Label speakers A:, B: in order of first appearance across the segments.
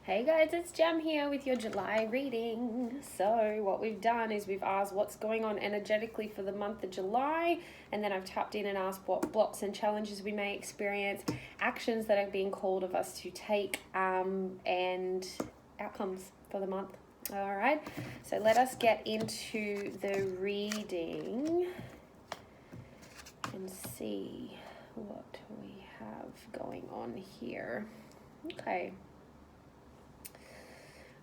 A: Hey guys, it's Jam here with your July reading. So what we've done is we've asked what's going on energetically for the month of July, and then I've tapped in and asked what blocks and challenges we may experience, actions that are being called of us to take, and outcomes for the month. All right, so let us get into the reading and see what we have going on here. Okay.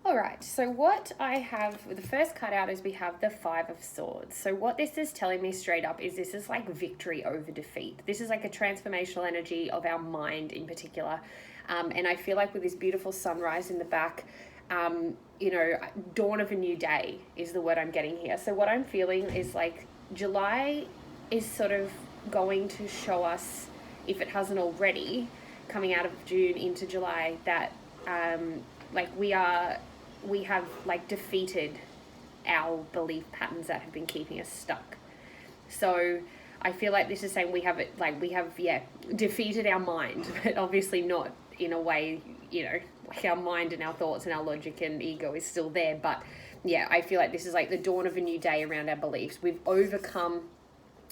A: All right, so what I have, the first cutout is we have the Five of Swords. So what this is telling me straight up is this is like victory over defeat. This is like a transformational energy of our mind in particular. And I feel like with this beautiful sunrise in the back, dawn of a new day is the word I'm getting here. So what I'm feeling is like July is sort of going to show us, if it hasn't already, coming out of June into July, that we have like defeated our belief patterns that have been keeping us stuck. So I feel like this is saying we have defeated our mind, but obviously not in a way, like our mind and our thoughts and our logic and ego is still there. But yeah, I feel like this is like the dawn of a new day around our beliefs. We've overcome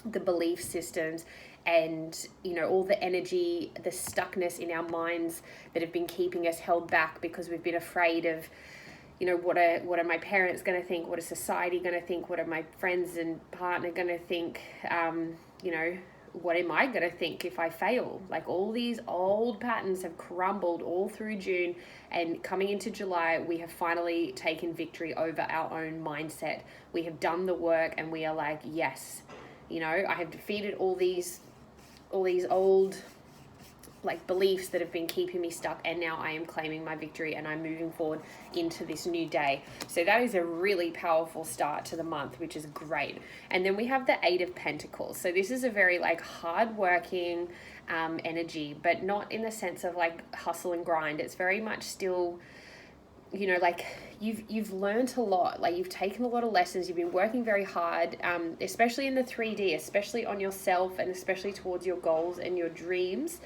A: the belief systems and all the energy, the stuckness in our minds that have been keeping us held back because we've been afraid of what are my parents going to think, what is society going to think, what are my friends and partner going to think, what am I going to think if I fail? Like all these old patterns have crumbled all through June, and coming into July we have finally taken victory over our own mindset. We have done the work and we are like, yes, I have defeated all these old like beliefs that have been keeping me stuck, and now I am claiming my victory and I'm moving forward into this new day. So that is a really powerful start to the month, which is great. And then we have the Eight of Pentacles. So this is a very like hardworking energy, but not in the sense of like hustle and grind. It's very much still, like you've learned a lot, like you've taken a lot of lessons, you've been working very hard, especially in the 3D, especially on yourself and especially towards your goals and your dreams.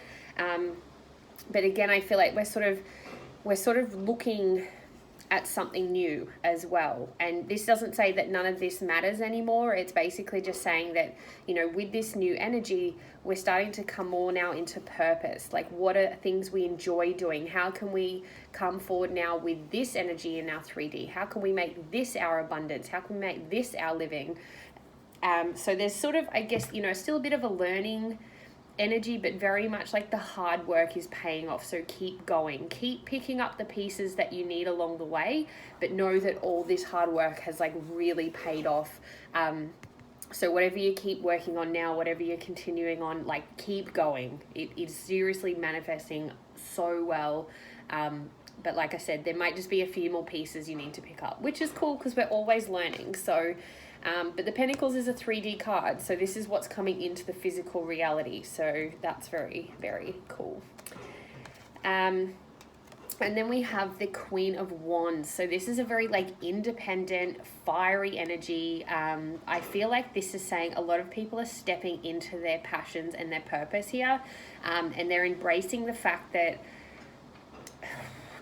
A: But again, I feel like we're sort of looking at something new as well. And this doesn't say that none of this matters anymore. It's basically just saying that, with this new energy, we're starting to come more now into purpose. Like, what are things we enjoy doing? How can we come forward now with this energy in our 3D? How can we make this our abundance? How can we make this our living? So there's sort of, I guess, still a bit of a learning energy, but very much like the hard work is paying off. So keep going, keep picking up the pieces that you need along the way, but know that all this hard work has like really paid off. So whatever you keep working on now, whatever you're continuing on, like keep going. It is seriously manifesting so well. But like I said, there might just be a few more pieces you need to pick up, which is cool because we're always learning. So but the Pentacles is a 3D card, so this is what's coming into the physical reality. So that's very, very cool. And then we have the Queen of Wands. So this is a very like independent, fiery energy. I feel like this is saying a lot of people are stepping into their passions and their purpose here, and they're embracing the fact that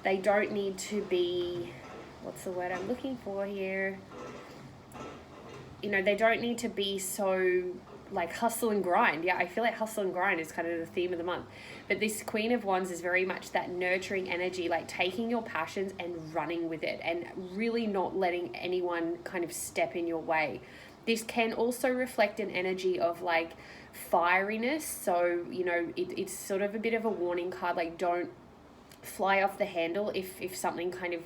A: they don't need to be, what's the word I'm looking for here? They don't need to be so like hustle and grind. Yeah, I feel like hustle and grind is kind of the theme of the month. But this Queen of Wands is very much that nurturing energy, like taking your passions and running with it and really not letting anyone kind of step in your way. This can also reflect an energy of like fieriness. So, it's sort of a bit of a warning card, like don't fly off the handle if something kind of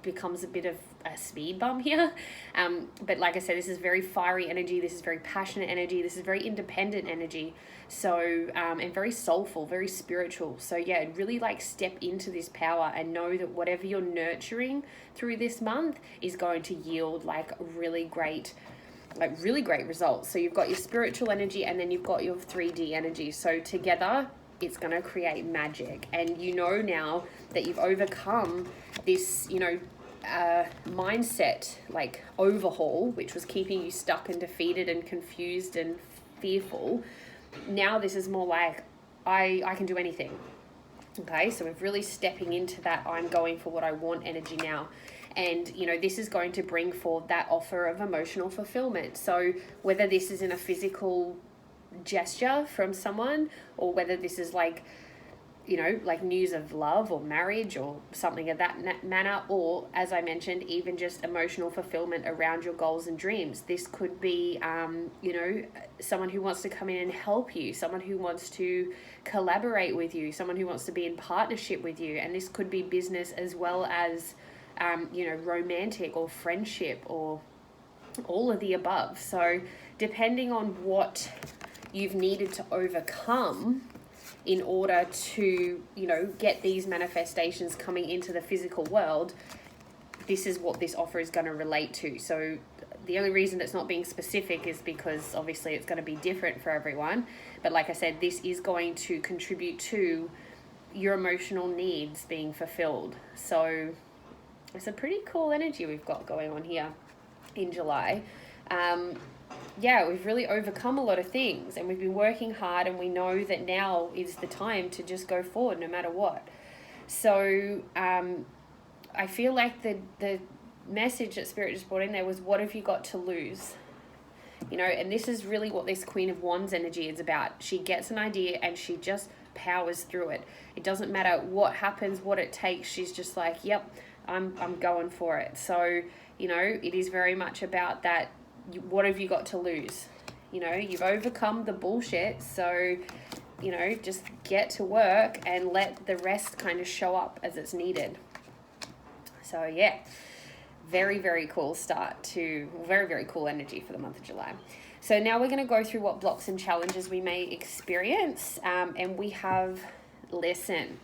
A: becomes a bit of a speed bump here. But like I said, this is very fiery energy, this is very passionate energy, this is very independent energy, so and very soulful, very spiritual. So yeah, really like step into this power and know that whatever you're nurturing through this month is going to yield like really great results. So you've got your spiritual energy and then you've got your 3D energy, so together it's going to create magic. And now that you've overcome this mindset like overhaul, which was keeping you stuck and defeated and confused and fearful, now this is more like I can do anything. Okay, so we're really stepping into that I'm going for what I want energy now. And, you know, this is going to bring forth that offer of emotional fulfillment. So whether this is in a physical gesture from someone, or whether this is like, you know, like news of love or marriage or something of that manner, or as I mentioned, even just emotional fulfillment around your goals and dreams. This could be, you know, someone who wants to come in and help you, someone who wants to collaborate with you, someone who wants to be in partnership with you. And this could be business as well as, you know, romantic or friendship or all of the above. So depending on what you've needed to overcome in order to, you know, get these manifestations coming into the physical world, this is what this offer is going to relate to. So the only reason it's not being specific is because obviously it's going to be different for everyone. But like I said, this is going to contribute to your emotional needs being fulfilled. So it's a pretty cool energy we've got going on here in July. Yeah, we've really overcome a lot of things, and we've been working hard, and we know that now is the time to just go forward no matter what. So I feel like the message that Spirit just brought in there was, what have you got to lose? You know, and this is really what this Queen of Wands energy is about. She gets an idea and she just powers through it. It doesn't matter what happens, what it takes. She's just like, yep, I'm going for it. So, you know, it is very much about that. What have you got to lose? You know, you've overcome the bullshit. So, you know, just get to work and let the rest kind of show up as it's needed. So, yeah, very, very cool start to, very, very cool energy for the month of July. So now we're going to go through what blocks and challenges we may experience. And we have listen.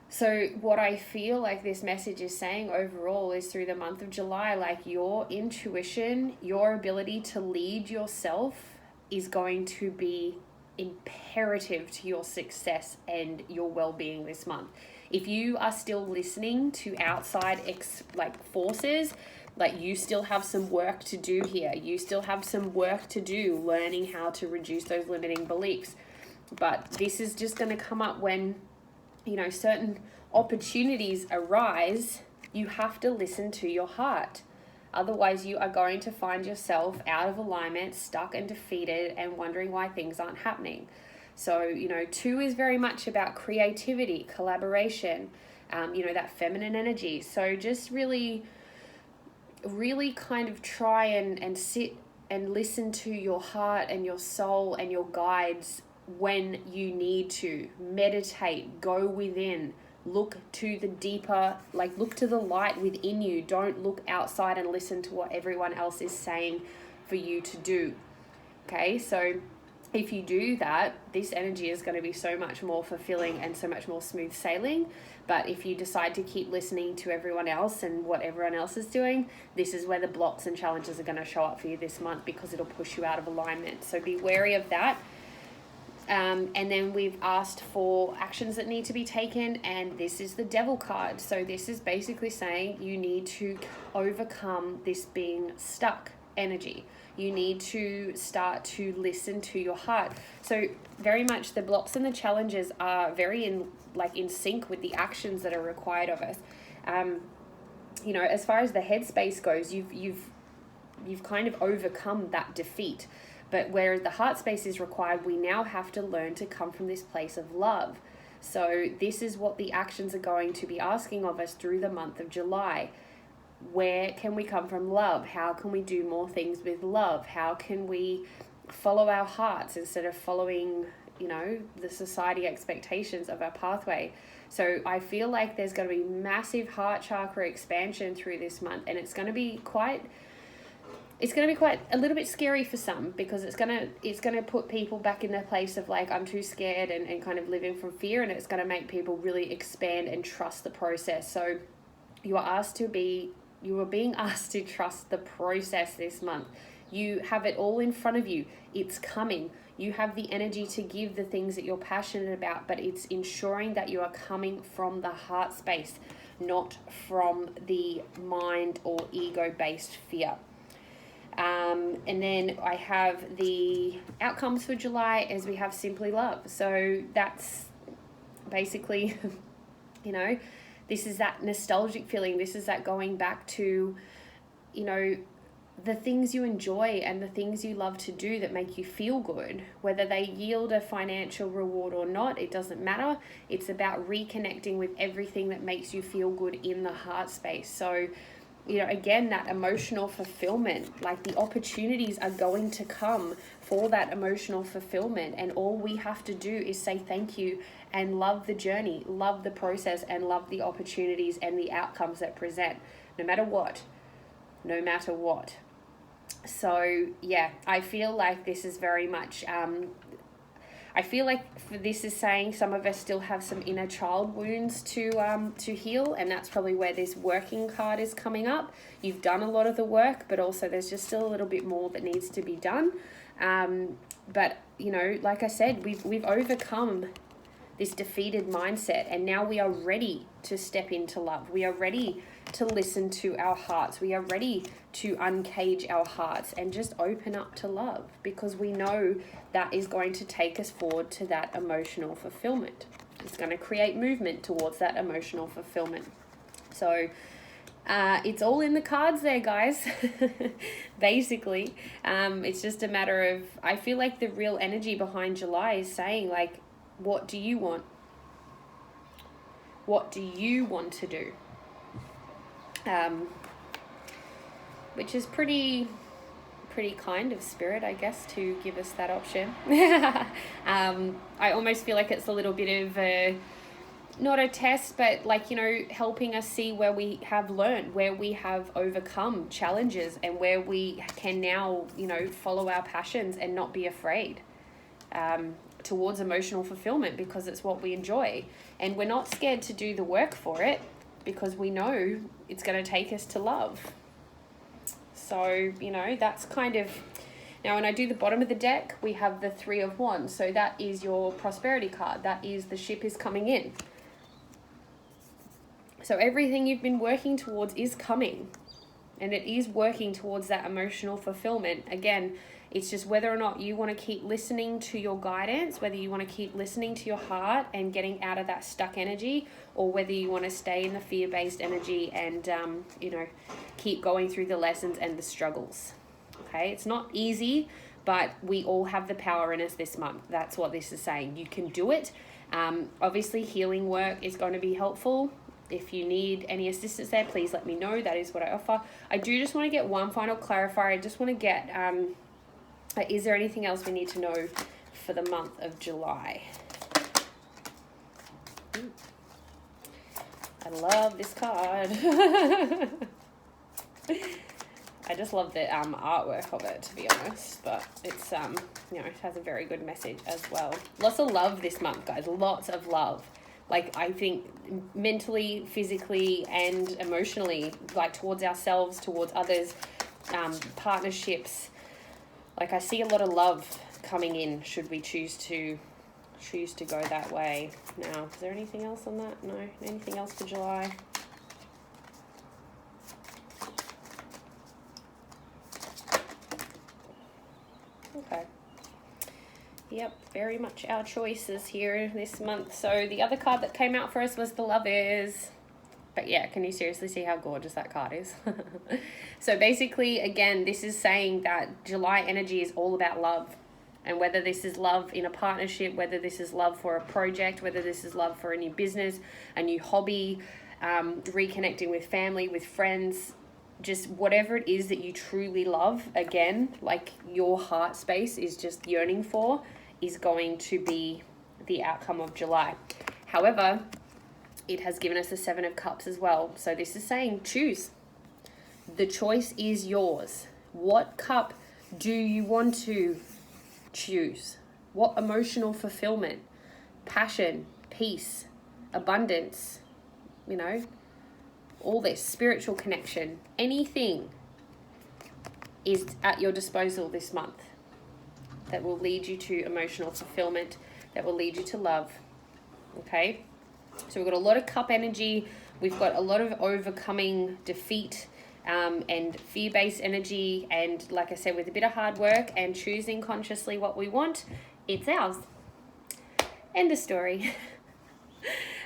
A: So what I feel like this message is saying overall is, through the month of July, like, your intuition, your ability to lead yourself is going to be imperative to your success and your well-being this month. If you are still listening to outside forces, like, you still have some work to do here. You still have some work to do learning how to reduce those limiting beliefs. But this is just going to come up when, you know, certain opportunities arise. You have to listen to your heart. Otherwise, you are going to find yourself out of alignment, stuck and defeated, and wondering why things aren't happening. So, you know, 2 is very much about creativity, collaboration, you know, that feminine energy. So just really, really kind of try and sit and listen to your heart and your soul and your guides when you need to. Meditate, go within, look to the deeper, like, look to the light within you. Don't look outside and listen to what everyone else is saying for you to do. Okay, so if you do that, this energy is going to be so much more fulfilling and so much more smooth sailing. But if you decide to keep listening to everyone else and what everyone else is doing, this is where the blocks and challenges are going to show up for you this month, because it'll push you out of alignment. So be wary of that. And then we've asked for actions that need to be taken, and this is the Devil card. So this is basically saying you need to overcome this being stuck energy. You need to start to listen to your heart. So very much the blocks and the challenges are very in sync with the actions that are required of us. You know, as far as the headspace goes, you've kind of overcome that defeat. But where the heart space is required, we now have to learn to come from this place of love. So this is what the actions are going to be asking of us through the month of July. Where can we come from love? How can we do more things with love? How can we follow our hearts instead of following, you know, the society expectations of our pathway? So I feel like there's going to be massive heart chakra expansion through this month, and it's going to be quite a little bit scary for some, because it's gonna put people back in their place of like, I'm too scared and kind of living from fear, and it's gonna make people really expand and trust the process. So you are being asked to trust the process this month. You have it all in front of you. It's coming. You have the energy to give the things that you're passionate about, but it's ensuring that you are coming from the heart space, not from the mind or ego-based fear. And then I have the outcomes for July as we have simply love. So that's basically, you know, this is that nostalgic feeling. This is that going back to, you know, the things you enjoy and the things you love to do that make you feel good. Whether they yield a financial reward or not, it doesn't matter. It's about reconnecting with everything that makes you feel good in the heart space. So, you know, again, that emotional fulfillment, like the opportunities are going to come for that emotional fulfillment. And all we have to do is say thank you and love the journey, love the process, and love the opportunities and the outcomes that present, no matter what. No matter what. So, yeah, I feel like this is very much... I feel like this is saying some of us still have some inner child wounds to heal, and that's probably where this working card is coming up. You've done a lot of the work, but also there's just still a little bit more that needs to be done. But you know, like I said, we've overcome this defeated mindset, and now we are ready to step into love. We are ready to listen to our hearts. We are ready to uncage our hearts and just open up to love, because we know that is going to take us forward to that emotional fulfillment. It's going to create movement towards that emotional fulfillment. So it's all in the cards there, guys. Basically, it's just a matter of, I feel like the real energy behind July is saying, like, what do you want? What do you want to do? Which is pretty kind of Spirit, I guess, to give us that option. I almost feel like it's a little bit of a, not a test, but like, you know, helping us see where we have learned, where we have overcome challenges, and where we can now, you know, follow our passions and not be afraid towards emotional fulfillment, because it's what we enjoy. And we're not scared to do the work for it, because we know it's going to take us to love. So, you know, that's kind of... Now, when I do the bottom of the deck, we have the 3 of Wands. So that is your prosperity card. That is the ship is coming in. So everything you've been working towards is coming. And it is working towards that emotional fulfillment. Again, it's just whether or not you want to keep listening to your guidance, whether you want to keep listening to your heart and getting out of that stuck energy, or whether you want to stay in the fear-based energy and, you know, keep going through the lessons and the struggles. Okay, it's not easy, but we all have the power in us this month. That's what this is saying. You can do it. Obviously, healing work is going to be helpful. If you need any assistance there, please let me know. That is what I offer. I do just want to get one final clarifier. I just want to get... is there anything else we need to know for the month of July? I love this card. I just love the artwork of it, to be honest. But it's, you know, it has a very good message as well. Lots of love this month, guys. Lots of love. Like, I think mentally, physically, and emotionally, like towards ourselves, towards others, partnerships. Like, I see a lot of love coming in should we choose to go that way. Now, is there anything else on that? No? Anything else for July? Okay. Yep, very much our choices here this month. So the other card that came out for us was the Lovers. But yeah, can you seriously see how gorgeous that card is? So basically, again, this is saying that July energy is all about love. And whether this is love in a partnership, whether this is love for a project, whether this is love for a new business, a new hobby, reconnecting with family, with friends, just whatever it is that you truly love, again, like your heart space is just yearning for, is going to be the outcome of July. However, it has given us the 7 of Cups as well. So this is saying choose. The choice is yours. What cup do you want to choose? What emotional fulfillment, passion, peace, abundance, you know, all this spiritual connection, anything is at your disposal this month that will lead you to emotional fulfillment, that will lead you to love. Okay? So we've got a lot of cup energy. We've got a lot of overcoming defeat and fear-based energy. And like I said, with a bit of hard work and choosing consciously what we want, it's ours. End of story.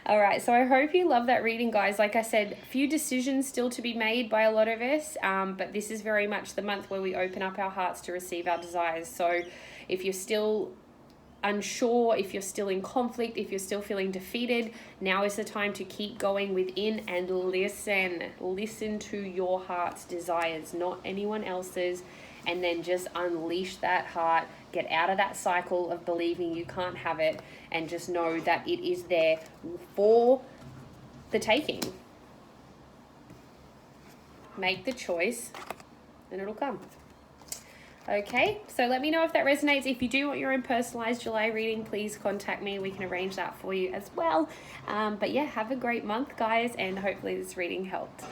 A: All right, so I hope you love that reading, guys. Like I said, a few decisions still to be made by a lot of us, but this is very much the month where we open up our hearts to receive our desires. So if you're still unsure, if you're still in conflict, if you're still feeling defeated, now is the time to keep going within and listen to your heart's desires, not anyone else's, and then just unleash that heart, get out of that cycle of believing you can't have it, and just know that it is there for the taking. Make the choice and it'll come. Okay, so let me know if that resonates. If you do want your own personalized July reading, please contact me. We can arrange that for you as well. But yeah, have a great month, guys, and hopefully this reading helped.